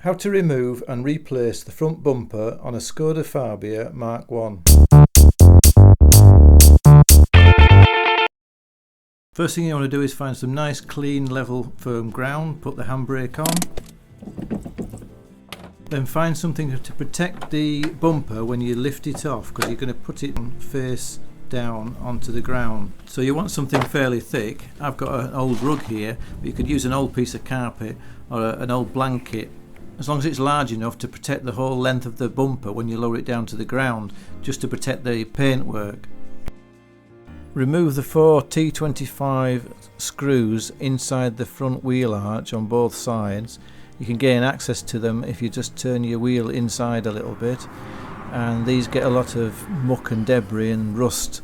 How to remove and replace the front bumper on a Skoda Fabia MK1. First thing you want to do is find some nice clean level firm ground, put the handbrake on. Then find something to protect the bumper when you lift it off, because you're going to put it face down onto the ground. So you want something fairly thick. I've got an old rug here, but you could use an old piece of carpet or an old blanket, as long as it's large enough to protect the whole length of the bumper when you lower it down to the ground, just to protect the paintwork. Remove the 4 T25 screws inside the front wheel arch on both sides. You can gain access to them if you just turn your wheel inside a little bit, and these get a lot of muck and debris and rust,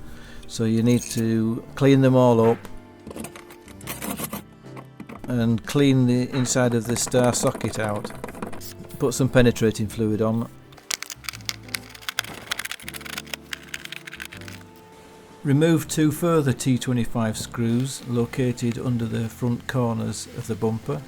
so you need to clean them all up and clean the inside of the star socket out. Put some penetrating fluid on. Remove 2 further T25 screws located under the front corners of the bumper.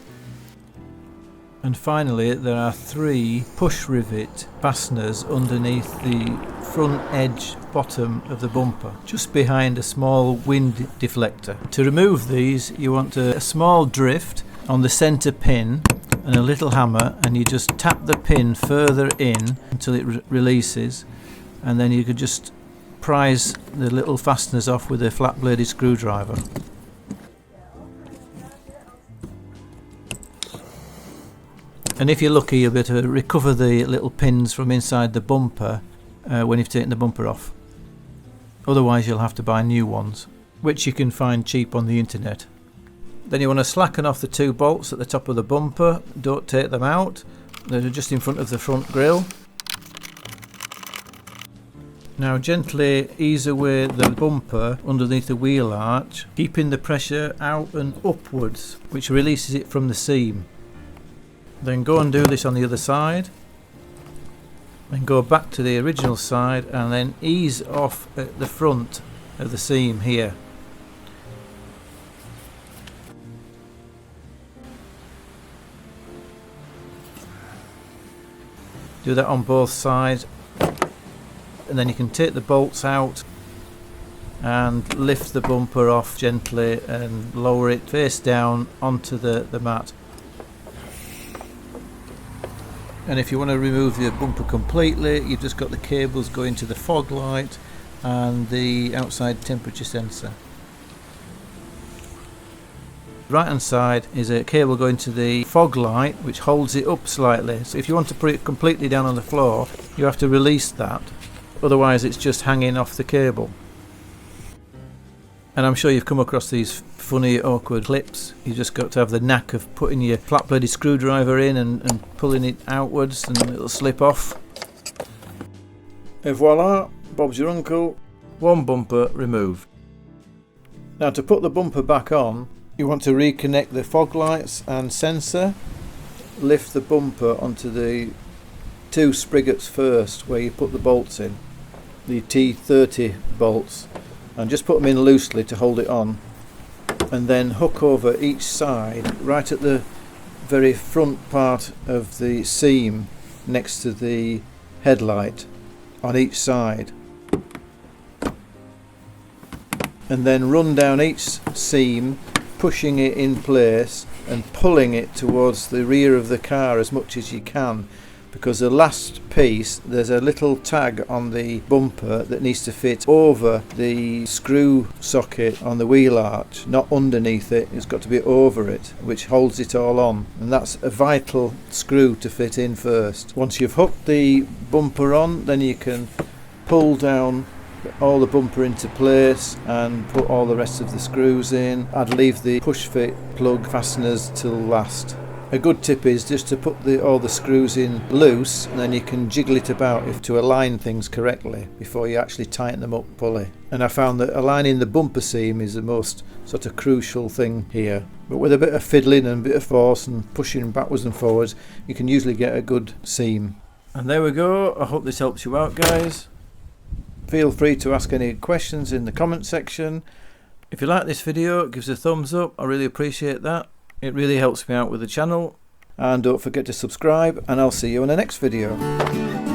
And finally, there are 3 push rivet fasteners underneath the front edge bottom of the bumper, just behind a small wind deflector. To remove these, you want a small drift on the centre pin and a little hammer, and you just tap the pin further in until it releases, and then you could just prise the little fasteners off with a flat bladed screwdriver. And if you're lucky, you'll be able to recover the little pins from inside the bumper when you've taken the bumper off. Otherwise you'll have to buy new ones, which you can find cheap on the internet. Then you want to slacken off the 2 bolts at the top of the bumper. Don't take them out, they're just in front of the front grille. Now gently ease away the bumper underneath the wheel arch, keeping the pressure out and upwards, which releases it from the seam. Then go and do this on the other side, then go back to the original side and then ease off at the front of the seam here. Do that on both sides, and then you can take the bolts out and lift the bumper off gently and lower it face down onto the mat. And if you want to remove the bumper completely, you've just got the cables going to the fog light and the outside temperature sensor. Right hand side is a cable going to the fog light, which holds it up slightly. So if you want to put it completely down on the floor, you have to release that, otherwise it's just hanging off the cable. And I'm sure you've come across these funny awkward clips. You just got to have the knack of putting your flat bladed screwdriver in and pulling it outwards, and it'll slip off. Et voila, Bob's your uncle. 1 bumper removed. Now to put the bumper back on, you want to reconnect the fog lights and sensor. Lift the bumper onto the 2 spriggets first, where you put the bolts in, the T30 bolts, and just put them in loosely to hold it on, and then hook over each side right at the very front part of the seam next to the headlight on each side, and then run down each seam, pushing it in place and pulling it towards the rear of the car as much as you can, because the last piece, there's a little tag on the bumper that needs to fit over the screw socket on the wheel arch, not underneath it. It's got to be over it, which holds it all on, and that's a vital screw to fit in first. Once you've hooked the bumper on, then you can pull down all the bumper into place and put all the rest of the screws in. I'd leave the push fit plug fasteners till last. A good tip is just to put all the screws in loose, and then you can jiggle it about to align things correctly before you actually tighten them up fully. And I found that aligning the bumper seam is the most sort of crucial thing here. But with a bit of fiddling and a bit of force and pushing backwards and forwards, you can usually get a good seam. And there we go. I hope this helps you out, guys. Feel free to ask any questions in the comment section. If you like this video, give us a thumbs up. I really appreciate that. It really helps me out with the channel. and don't forget to subscribe, and I'll see you in the next video.